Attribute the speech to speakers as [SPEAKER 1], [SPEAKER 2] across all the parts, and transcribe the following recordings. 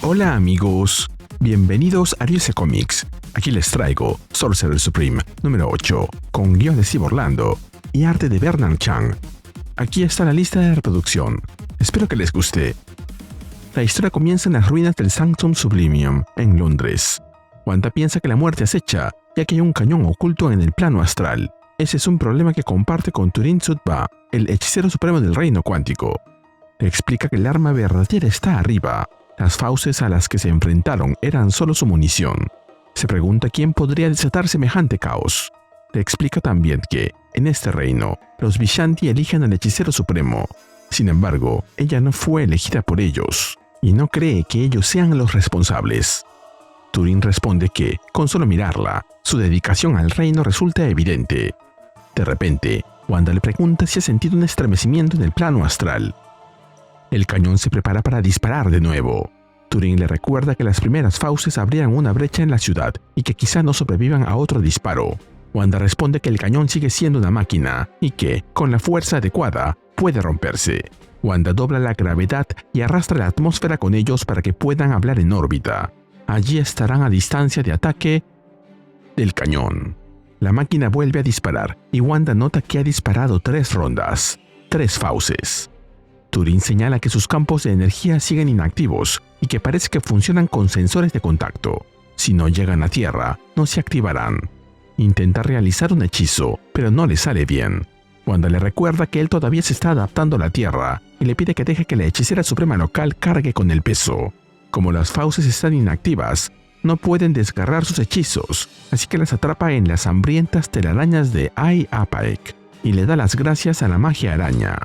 [SPEAKER 1] Hola amigos, bienvenidos a Riese Comics. Aquí les traigo Sorcerer Supreme número 8, con guion de Steve Orlando y arte de Bernard Chang. Aquí está la lista de reproducción. Espero que les guste. La historia comienza en las ruinas del Sanctum Sublimium, en Londres. Wanda piensa que la muerte acecha, ya que hay un cañón oculto en el plano astral. Ese es un problema que comparte con Turin Sutba, el hechicero supremo del reino cuántico. Le explica que el arma verdadera está arriba. Las fauces a las que se enfrentaron eran solo su munición. Se pregunta quién podría desatar semejante caos. Le explica también que, en este reino, los Vishanti eligen al hechicero supremo. Sin embargo, ella no fue elegida por ellos, y no cree que ellos sean los responsables. Turin responde que, con solo mirarla, su dedicación al reino resulta evidente. De repente, Wanda le pregunta si ha sentido un estremecimiento en el plano astral. El cañón se prepara para disparar de nuevo. Turin le recuerda que las primeras fauces abrían una brecha en la ciudad y que quizá no sobrevivan a otro disparo. Wanda responde que el cañón sigue siendo una máquina y que, con la fuerza adecuada, puede romperse. Wanda dobla la gravedad y arrastra la atmósfera con ellos para que puedan hablar en órbita. Allí estarán a distancia de ataque del cañón. La máquina vuelve a disparar y Wanda nota que ha disparado 3 rondas, 3 fauces. Turin señala que sus campos de energía siguen inactivos y que parece que funcionan con sensores de contacto. Si no llegan a tierra, no se activarán. Intenta realizar un hechizo, pero no le sale bien. Wanda le recuerda que él todavía se está adaptando a la tierra y le pide que deje que la hechicera suprema local cargue con el peso. Como las fauces están inactivas, no pueden desgarrar sus hechizos, así que las atrapa en las hambrientas telarañas de Ai Apaek y le da las gracias a la magia araña.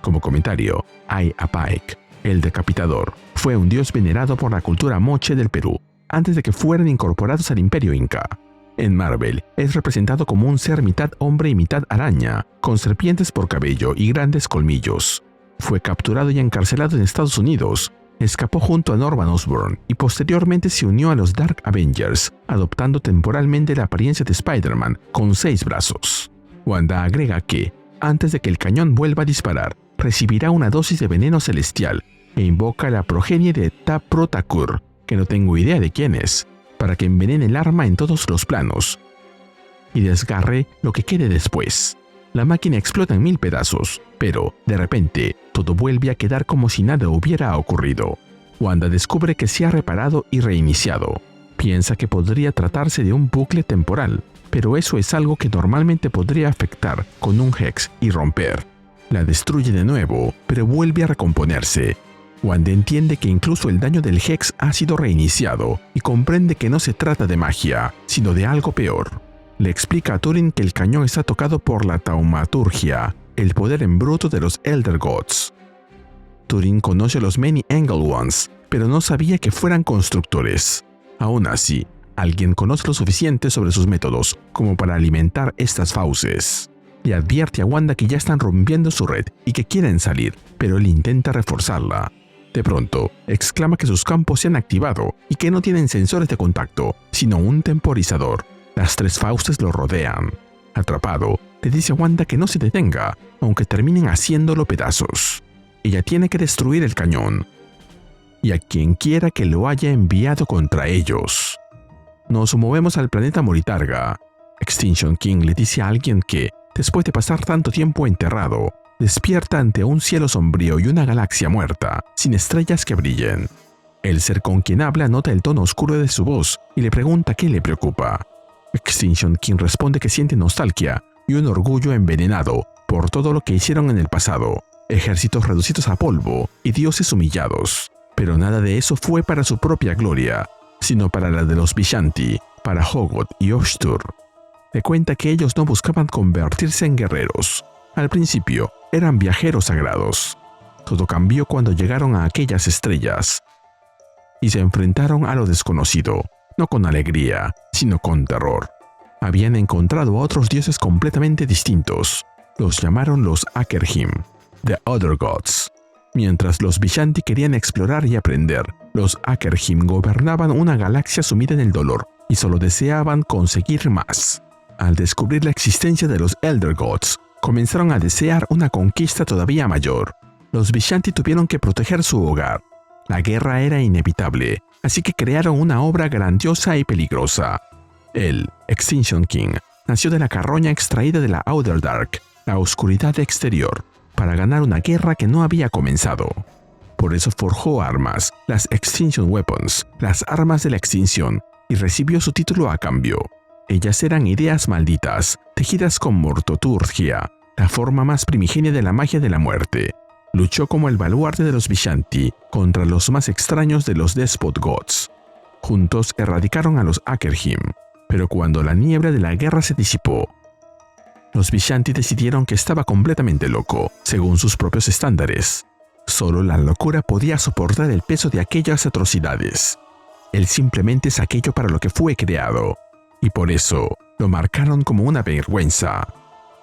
[SPEAKER 1] Como comentario, Ai Apaek, el decapitador, fue un dios venerado por la cultura moche del Perú, antes de que fueran incorporados al imperio inca. En Marvel, es representado como un ser mitad hombre y mitad araña, con serpientes por cabello y grandes colmillos. Fue capturado y encarcelado en Estados Unidos, escapó junto a Norman Osborn y posteriormente se unió a los Dark Avengers, adoptando temporalmente la apariencia de Spider-Man con 6 brazos. Wanda agrega que, antes de que el cañón vuelva a disparar, recibirá una dosis de veneno celestial e invoca a la progenie de Ta-Protakur, que no tengo idea de quién es, para que envenene el arma en todos los planos y desgarre lo que quede después. La máquina explota en 1000 pedazos, pero, de repente, todo vuelve a quedar como si nada hubiera ocurrido. Wanda descubre que se ha reparado y reiniciado. Piensa que podría tratarse de un bucle temporal, pero eso es algo que normalmente podría afectar con un Hex y romper. La destruye de nuevo, pero vuelve a recomponerse. Wanda entiende que incluso el daño del Hex ha sido reiniciado y comprende que no se trata de magia, sino de algo peor. Le explica a Turin que el cañón está tocado por la taumaturgia, el poder en bruto de los Elder Gods. Turin conoce a los Many Angled Ones, pero no sabía que fueran constructores. Aún así, alguien conoce lo suficiente sobre sus métodos como para alimentar estas fauces. Le advierte a Wanda que ya están rompiendo su red y que quieren salir, pero él intenta reforzarla. De pronto, exclama que sus campos se han activado y que no tienen sensores de contacto, sino un temporizador. Las 3 fauces lo rodean. Atrapado, le dice a Wanda que no se detenga, aunque terminen haciéndolo pedazos. Ella tiene que destruir el cañón, y a quien quiera que lo haya enviado contra ellos. Nos movemos al planeta Moritarga. Extinction King le dice a alguien que, después de pasar tanto tiempo enterrado, despierta ante un cielo sombrío y una galaxia muerta, sin estrellas que brillen. El ser con quien habla nota el tono oscuro de su voz y le pregunta qué le preocupa. Extinction King responde que siente nostalgia y un orgullo envenenado por todo lo que hicieron en el pasado, ejércitos reducidos a polvo y dioses humillados. Pero nada de eso fue para su propia gloria, sino para la de los Vishanti, para Hogot y Oshtur. Le cuenta que ellos no buscaban convertirse en guerreros. Al principio, eran viajeros sagrados. Todo cambió cuando llegaron a aquellas estrellas y se enfrentaron a lo desconocido, no con alegría, sino con terror. Habían encontrado a otros dioses completamente distintos. Los llamaron los Akerhim, The Other Gods. Mientras los Vishanti querían explorar y aprender, los Akerhim gobernaban una galaxia sumida en el dolor y solo deseaban conseguir más. Al descubrir la existencia de los Elder Gods, comenzaron a desear una conquista todavía mayor. Los Vishanti tuvieron que proteger su hogar, La guerra era inevitable, así que crearon una obra grandiosa y peligrosa. El Extinction King nació de la carroña extraída de la Outer Dark, la oscuridad exterior, para ganar una guerra que no había comenzado. Por eso forjó armas, las Extinction Weapons, las armas de la extinción, y recibió su título a cambio. Ellas eran ideas malditas, tejidas con mortoturgia, la forma más primigenia de la magia de la muerte. Luchó como el baluarte de los Vishanti contra los más extraños de los Despot Gods. Juntos erradicaron a los Akerhim, pero cuando la niebla de la guerra se disipó, los Vishanti decidieron que estaba completamente loco, según sus propios estándares. Solo la locura podía soportar el peso de aquellas atrocidades. Él simplemente es aquello para lo que fue creado, y por eso lo marcaron como una vergüenza.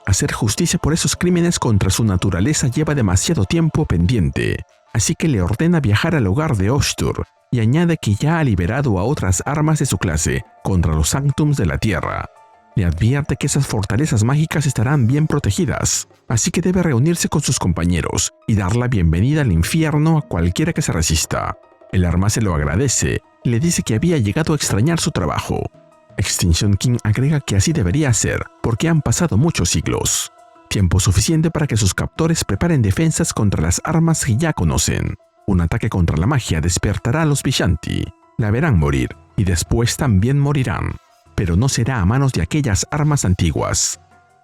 [SPEAKER 1] Hacer justicia por esos crímenes contra su naturaleza lleva demasiado tiempo pendiente, así que le ordena viajar al hogar de Oshtur y añade que ya ha liberado a otras armas de su clase contra los Sanctums de la Tierra. Le advierte que esas fortalezas mágicas estarán bien protegidas, así que debe reunirse con sus compañeros y dar la bienvenida al infierno a cualquiera que se resista. El arma se lo agradece y le dice que había llegado a extrañar su trabajo. Extinction King agrega que así debería ser, porque han pasado muchos siglos. Tiempo suficiente para que sus captores preparen defensas contra las armas que ya conocen. Un ataque contra la magia despertará a los Vishanti. La verán morir, y después también morirán. Pero no será a manos de aquellas armas antiguas.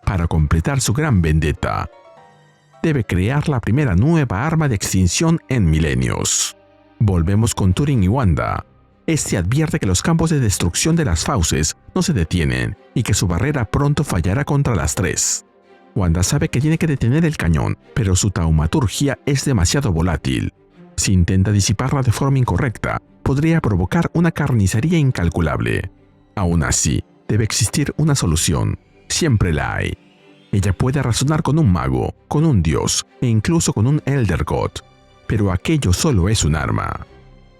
[SPEAKER 1] Para completar su gran vendetta, debe crear la primera nueva arma de extinción en milenios. Volvemos con Turing y Wanda. Este advierte que los campos de destrucción de las fauces no se detienen y que su barrera pronto fallará contra las tres. Wanda sabe que tiene que detener el cañón, pero su taumaturgia es demasiado volátil. Si intenta disiparla de forma incorrecta, podría provocar una carnicería incalculable. Aún así, debe existir una solución. Siempre la hay. Ella puede razonar con un mago, con un dios e incluso con un Elder God, pero aquello solo es un arma.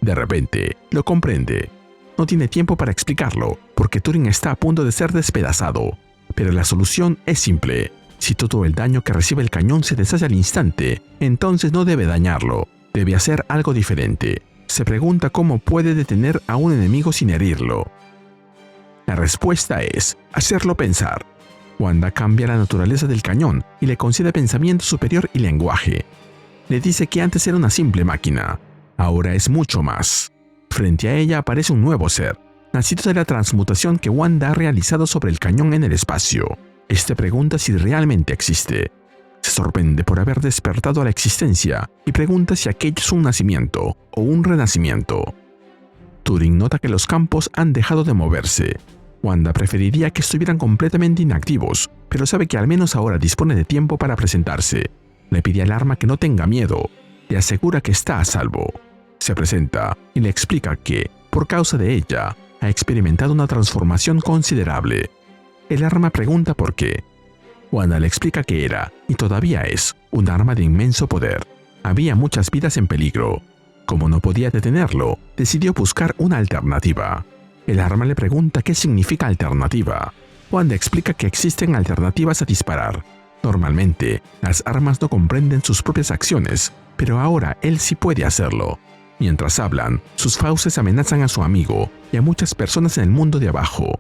[SPEAKER 1] De repente, lo comprende. No tiene tiempo para explicarlo, porque Turing está a punto de ser despedazado. Pero la solución es simple. Si todo el daño que recibe el cañón se deshace al instante, entonces no debe dañarlo. Debe hacer algo diferente. Se pregunta cómo puede detener a un enemigo sin herirlo. La respuesta es hacerlo pensar. Wanda cambia la naturaleza del cañón y le concede pensamiento superior y lenguaje. Le dice que antes era una simple máquina. Ahora es mucho más. Frente a ella aparece un nuevo ser, nacido de la transmutación que Wanda ha realizado sobre el cañón en el espacio. Este pregunta si realmente existe. Se sorprende por haber despertado a la existencia y pregunta si aquello es un nacimiento o un renacimiento. Turing nota que los campos han dejado de moverse. Wanda preferiría que estuvieran completamente inactivos, pero sabe que al menos ahora dispone de tiempo para presentarse. Le pide al arma que no tenga miedo. Le asegura que está a salvo. Se presenta y le explica que, por causa de ella, ha experimentado una transformación considerable. El arma pregunta por qué. Wanda le explica que era, y todavía es, un arma de inmenso poder. Había muchas vidas en peligro. Como no podía detenerlo, decidió buscar una alternativa. El arma le pregunta qué significa alternativa. Wanda explica que existen alternativas a disparar. Normalmente, las armas no comprenden sus propias acciones, pero ahora él sí puede hacerlo. Mientras hablan, sus fauces amenazan a su amigo y a muchas personas en el mundo de abajo.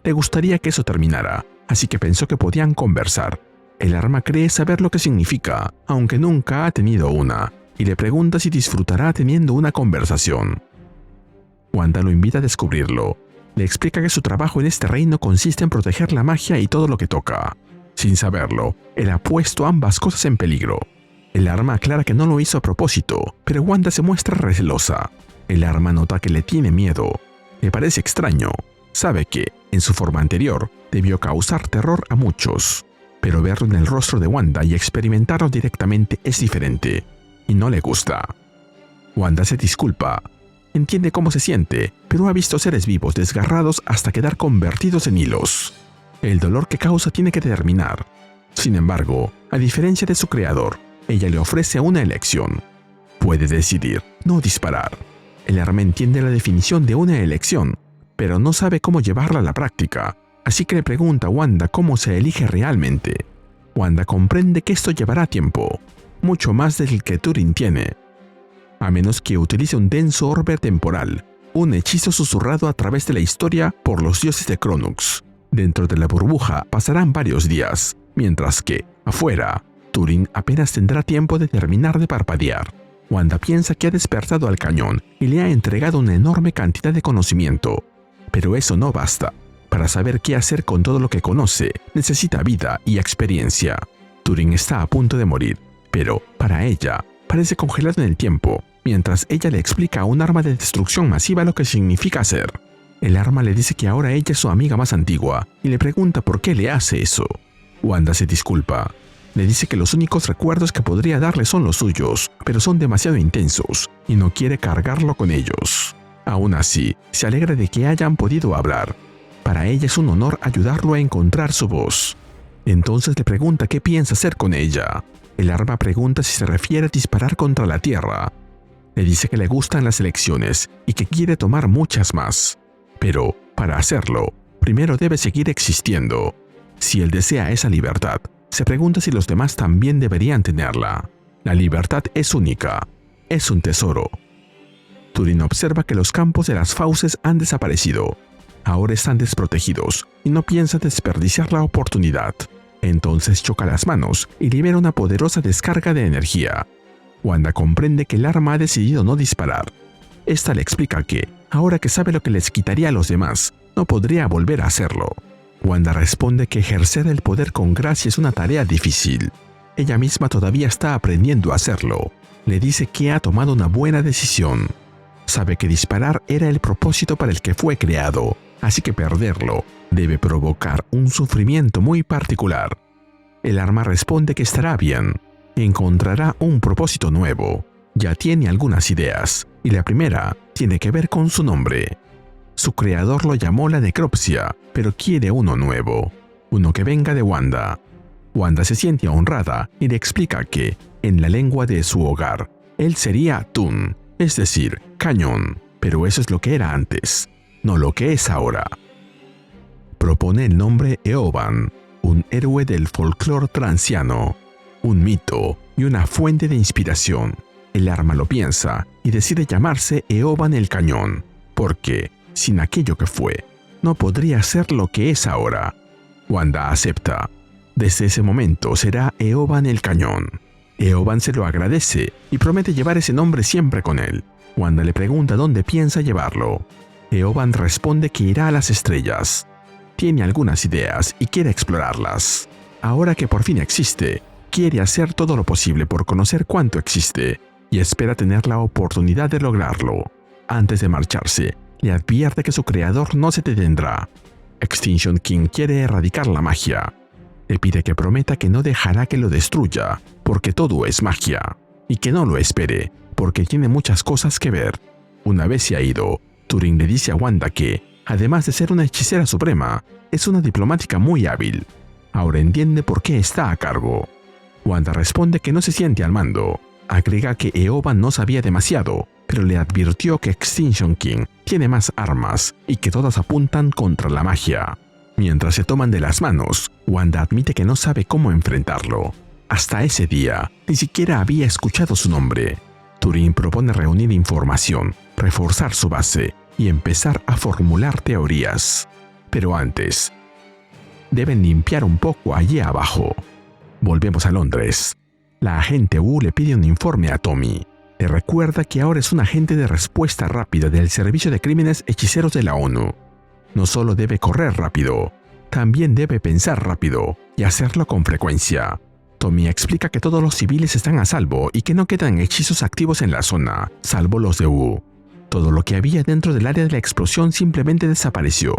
[SPEAKER 1] Le gustaría que eso terminara, así que pensó que podían conversar. El arma cree saber lo que significa, aunque nunca ha tenido una, y le pregunta si disfrutará teniendo una conversación. Wanda lo invita a descubrirlo. Le explica que su trabajo en este reino consiste en proteger la magia y todo lo que toca. Sin saberlo, él ha puesto ambas cosas en peligro. El arma aclara que no lo hizo a propósito, pero Wanda se muestra recelosa. El arma nota que le tiene miedo. Le parece extraño. Sabe que, en su forma anterior, debió causar terror a muchos. Pero verlo en el rostro de Wanda y experimentarlo directamente es diferente. Y no le gusta. Wanda se disculpa. Entiende cómo se siente, pero ha visto seres vivos desgarrados hasta quedar convertidos en hilos. El dolor que causa tiene que terminar. Sin embargo, a diferencia de su creador, ella le ofrece una elección. Puede decidir no disparar. El arma entiende la definición de una elección, pero no sabe cómo llevarla a la práctica, así que le pregunta a Wanda cómo se elige realmente. Wanda comprende que esto llevará tiempo, mucho más del que Turing tiene. a menos que utilice un denso orbe temporal, un hechizo susurrado a través de la historia por los dioses de Cronux. Dentro de la burbuja pasarán varios días, mientras que, afuera, Turing apenas tendrá tiempo de terminar de parpadear. Wanda piensa que ha despertado al cañón y le ha entregado una enorme cantidad de conocimiento. Pero eso no basta. Para saber qué hacer con todo lo que conoce, necesita vida y experiencia. Turing está a punto de morir, pero, para ella, parece congelado en el tiempo, mientras ella le explica a un arma de destrucción masiva lo que significa hacer. El arma le dice que ahora ella es su amiga más antigua y le pregunta por qué le hace eso. Wanda se disculpa. Le dice que los únicos recuerdos que podría darle son los suyos, pero son demasiado intensos y no quiere cargarlo con ellos. Aún así, se alegra de que hayan podido hablar. Para ella es un honor ayudarlo a encontrar su voz. Entonces le pregunta qué piensa hacer con ella. El arma pregunta si se refiere a disparar contra la Tierra. Le dice que le gustan las elecciones y que quiere tomar muchas más. Pero, para hacerlo, primero debe seguir existiendo. Si él desea esa libertad, se pregunta si los demás también deberían tenerla. La libertad es única. Es un tesoro. Turing observa que los campos de las fauces han desaparecido. Ahora están desprotegidos y no piensa desperdiciar la oportunidad. Entonces choca las manos y libera una poderosa descarga de energía. Wanda comprende que el arma ha decidido no disparar. Esta le explica que, ahora que sabe lo que les quitaría a los demás, no podría volver a hacerlo. Wanda responde que ejercer el poder con gracia es una tarea difícil. Ella misma todavía está aprendiendo a hacerlo. Le dice que ha tomado una buena decisión. Sabe que disparar era el propósito para el que fue creado, así que perderlo debe provocar un sufrimiento muy particular. El arma responde que estará bien. Encontrará un propósito nuevo. Ya tiene algunas ideas, y la primera tiene que ver con su nombre. Su creador lo llamó la necropsia, pero quiere uno nuevo, uno que venga de Wanda. Wanda se siente honrada y le explica que, en la lengua de su hogar, él sería Tun, es decir, cañón, pero eso es lo que era antes, no lo que es ahora. Propone el nombre Eoban, un héroe del folclore transiano, un mito y una fuente de inspiración. El arma lo piensa y decide llamarse Eoban el Cañón, porque, sin aquello que fue, no podría ser lo que es ahora. Wanda acepta. Desde ese momento será Eoban el Cañón. Eoban se lo agradece y promete llevar ese nombre siempre con él. Wanda le pregunta dónde piensa llevarlo. Eoban responde que irá a las estrellas. Tiene algunas ideas y quiere explorarlas. Ahora que por fin existe, quiere hacer todo lo posible por conocer cuánto existe y espera tener la oportunidad de lograrlo. Antes de marcharse, le advierte que su creador no se detendrá. Extinction King quiere erradicar la magia. Le pide que prometa que no dejará que lo destruya, porque todo es magia, y que no lo espere, porque tiene muchas cosas que ver. Una vez se ha ido, Turing le dice a Wanda que, además de ser una hechicera suprema, es una diplomática muy hábil. Ahora entiende por qué está a cargo. Wanda responde que no se siente al mando. Agrega que Eoban no sabía demasiado, pero le advirtió que Extinction King tiene más armas y que todas apuntan contra la magia. Mientras se toman de las manos, Wanda admite que no sabe cómo enfrentarlo. Hasta ese día, ni siquiera había escuchado su nombre. Turing propone reunir información, reforzar su base y empezar a formular teorías. Pero antes, deben limpiar un poco allí abajo. Volvemos a Londres. La agente Wu le pide un informe a Tommy. Le recuerda que ahora es un agente de respuesta rápida del Servicio de Crímenes Hechiceros de la ONU. No solo debe correr rápido, también debe pensar rápido y hacerlo con frecuencia. Tommy explica que todos los civiles están a salvo y que no quedan hechizos activos en la zona, salvo los de Wu. Todo lo que había dentro del área de la explosión simplemente desapareció.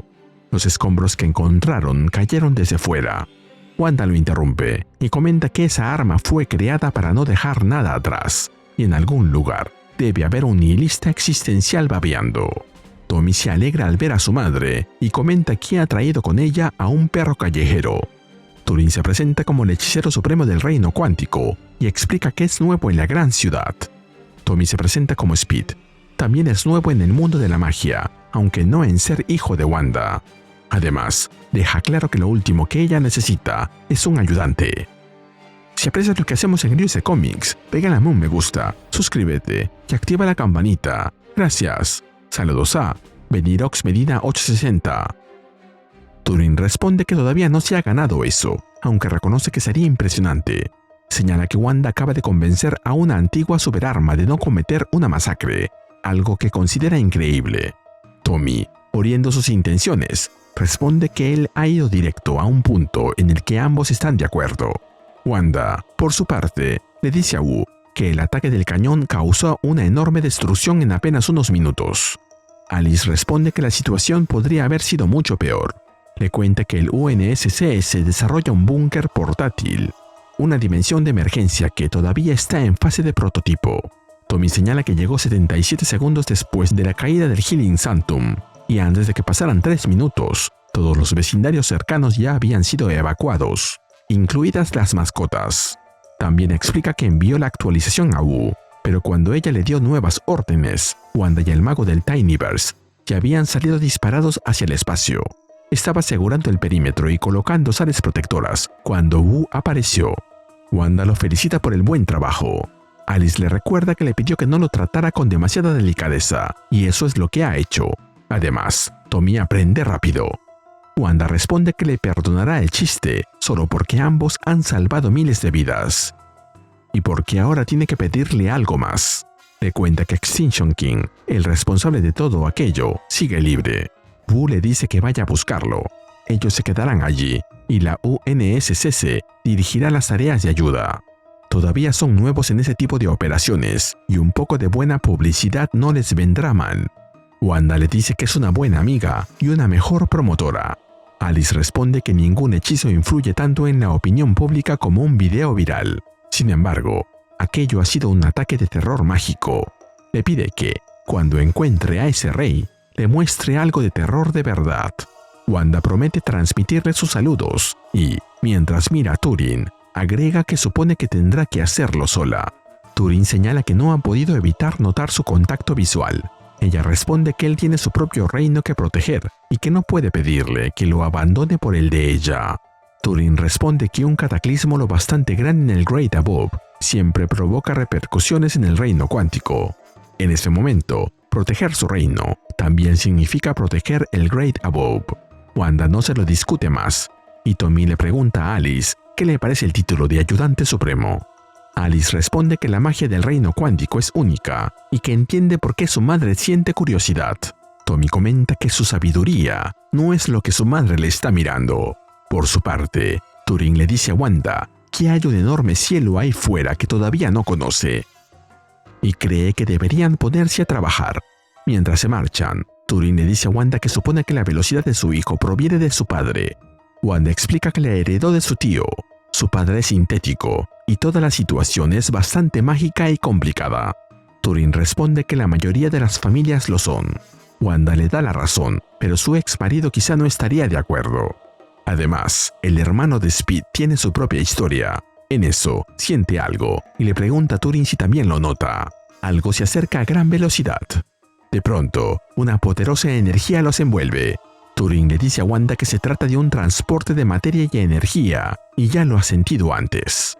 [SPEAKER 1] Los escombros que encontraron cayeron desde fuera. Wanda lo interrumpe y comenta que esa arma fue creada para no dejar nada atrás, y en algún lugar debe haber un nihilista existencial babeando. Tommy se alegra al ver a su madre y comenta que ha traído con ella a un perro callejero. Turing se presenta como el hechicero supremo del reino cuántico y explica que es nuevo en la gran ciudad. Tommy se presenta como Speed. También es nuevo en el mundo de la magia, aunque no en ser hijo de Wanda. Además, deja claro que lo último que ella necesita es un ayudante. Si aprecias lo que hacemos en Ryuse Comics, regálame un me gusta, suscríbete y activa la campanita. Gracias. Saludos a Benirox Medina 860. Turing responde que todavía no se ha ganado eso, aunque reconoce que sería impresionante. Señala que Wanda acaba de convencer a una antigua superarma de no cometer una masacre, algo que considera increíble. Tommy, oriendo sus intenciones, responde que él ha ido directo a un punto en el que ambos están de acuerdo. Wanda, por su parte, le dice a Wu que el ataque del cañón causó una enorme destrucción en apenas unos minutos. Alice responde que la situación podría haber sido mucho peor. Le cuenta que el UNSCS desarrolla un búnker portátil, una dimensión de emergencia que todavía está en fase de prototipo. Tommy señala que llegó 77 segundos después de la caída del Healing Sanctum, y antes de que pasaran 3 minutos, todos los vecindarios cercanos ya habían sido evacuados, incluidas las mascotas. También explica que envió la actualización a Wu, pero cuando ella le dio nuevas órdenes, Wanda y el mago del Tinyverse ya habían salido disparados hacia el espacio. Estaba asegurando el perímetro y colocando sales protectoras cuando Wu apareció. Wanda lo felicita por el buen trabajo. Alice le recuerda que le pidió que no lo tratara con demasiada delicadeza, y eso es lo que ha hecho. Además, Tommy aprende rápido. Wanda responde que le perdonará el chiste solo porque ambos han salvado miles de vidas. Y porque ahora tiene que pedirle algo más. Le cuenta que Extinction King, el responsable de todo aquello, sigue libre. Wu le dice que vaya a buscarlo. Ellos se quedarán allí, y la UNSCS dirigirá las tareas de ayuda. Todavía son nuevos en ese tipo de operaciones, y un poco de buena publicidad no les vendrá mal. Wanda le dice que es una buena amiga y una mejor promotora. Alice responde que ningún hechizo influye tanto en la opinión pública como un video viral. Sin embargo, aquello ha sido un ataque de terror mágico. Le pide que, cuando encuentre a ese rey, le muestre algo de terror de verdad. Wanda promete transmitirle sus saludos y, mientras mira a Turing, agrega que supone que tendrá que hacerlo sola. Turing señala que no ha podido evitar notar su contacto visual. Ella responde que él tiene su propio reino que proteger y que no puede pedirle que lo abandone por el de ella. Turing responde que un cataclismo lo bastante grande en el Great Above siempre provoca repercusiones en el reino cuántico. En ese momento, proteger su reino también significa proteger el Great Above. Wanda no se lo discute más, y Tommy le pregunta a Alice qué le parece el título de ayudante supremo. Alice responde que la magia del reino cuántico es única y que entiende por qué su madre siente curiosidad. Tommy comenta que su sabiduría no es lo que su madre le está mirando. Por su parte, Turing le dice a Wanda que hay un enorme cielo ahí fuera que todavía no conoce y cree que deberían ponerse a trabajar. Mientras se marchan, Turing le dice a Wanda que supone que la velocidad de su hijo proviene de su padre. Wanda explica que la heredó de su tío. Su padre es sintético y toda la situación es bastante mágica y complicada. Turing responde que la mayoría de las familias lo son. Wanda le da la razón, pero su ex marido quizá no estaría de acuerdo. Además, el hermano de Speed tiene su propia historia. En eso, siente algo y le pregunta a Turing si también lo nota. Algo se acerca a gran velocidad. De pronto, una poderosa energía los envuelve. Turing le dice a Wanda que se trata de un transporte de materia y energía, y ya lo ha sentido antes.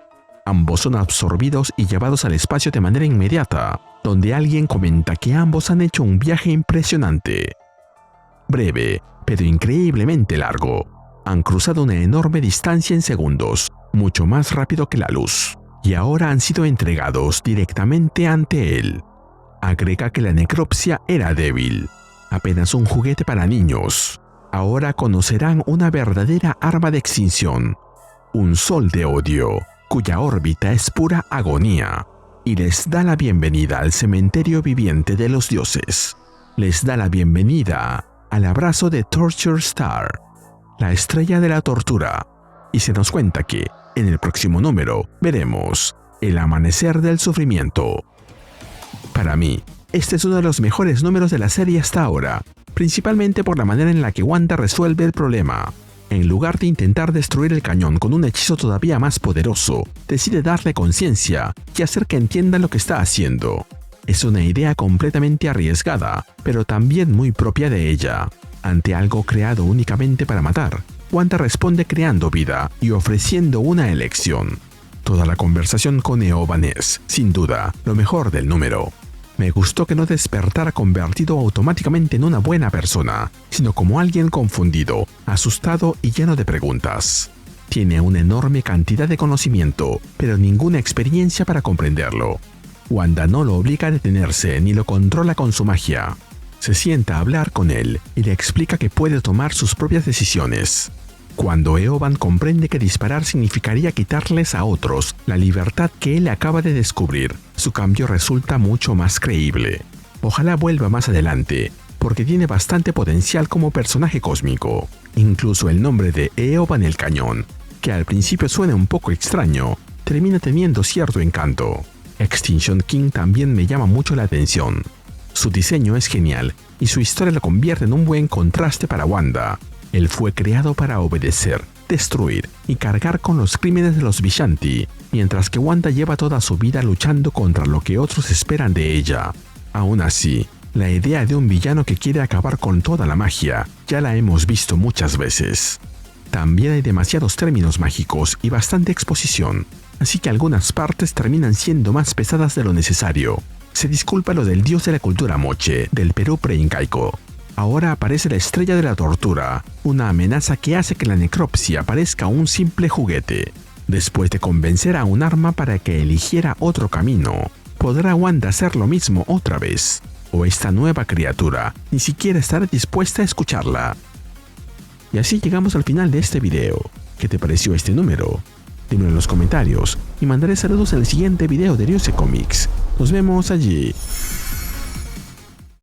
[SPEAKER 1] Ambos son absorbidos y llevados al espacio de manera inmediata, donde alguien comenta que ambos han hecho un viaje impresionante. Breve, pero increíblemente largo. Han cruzado una enorme distancia en segundos, mucho más rápido que la luz, y ahora han sido entregados directamente ante él. Agrega que la necropsia era débil, apenas un juguete para niños. Ahora conocerán una verdadera arma de extinción, un sol de odio, cuya órbita es pura agonía, y les da la bienvenida al cementerio viviente de los dioses. Les da la bienvenida al abrazo de Torture Star, la estrella de la tortura, y se nos cuenta que, en el próximo número, veremos el amanecer del sufrimiento. Para mí, este es uno de los mejores números de la serie hasta ahora, principalmente por la manera en la que Wanda resuelve el problema. En lugar de intentar destruir el cañón con un hechizo todavía más poderoso, decide darle conciencia y hacer que entienda lo que está haciendo. Es una idea completamente arriesgada, pero también muy propia de ella. Ante algo creado únicamente para matar, Wanda responde creando vida y ofreciendo una elección. Toda la conversación con Eoban es, sin duda, lo mejor del número. Me gustó que no despertara convertido automáticamente en una buena persona, sino como alguien confundido, asustado y lleno de preguntas. Tiene una enorme cantidad de conocimiento, pero ninguna experiencia para comprenderlo. Wanda no lo obliga a detenerse ni lo controla con su magia. Se sienta a hablar con él y le explica que puede tomar sus propias decisiones. Cuando Eoban comprende que disparar significaría quitarles a otros la libertad que él acaba de descubrir, su cambio resulta mucho más creíble. Ojalá vuelva más adelante, porque tiene bastante potencial como personaje cósmico. Incluso el nombre de Eoban el Cañón, que al principio suena un poco extraño, termina teniendo cierto encanto. Extinction King también me llama mucho la atención. Su diseño es genial y su historia lo convierte en un buen contraste para Wanda. Él fue creado para obedecer, destruir y cargar con los crímenes de los Vishanti, mientras que Wanda lleva toda su vida luchando contra lo que otros esperan de ella. Aún así, la idea de un villano que quiere acabar con toda la magia ya la hemos visto muchas veces. También hay demasiados términos mágicos y bastante exposición, así que algunas partes terminan siendo más pesadas de lo necesario. Se disculpa lo del dios de la cultura moche del Perú preincaico. Ahora aparece la estrella de la tortura, una amenaza que hace que la necropsia parezca un simple juguete. Después de convencer a un arma para que eligiera otro camino, ¿podrá Wanda hacer lo mismo otra vez? ¿O esta nueva criatura ni siquiera estará dispuesta a escucharla? Y así llegamos al final de este video. ¿Qué te pareció este número? Dímelo en los comentarios y mandaré saludos en el siguiente video de Ariose Comics. Nos vemos allí.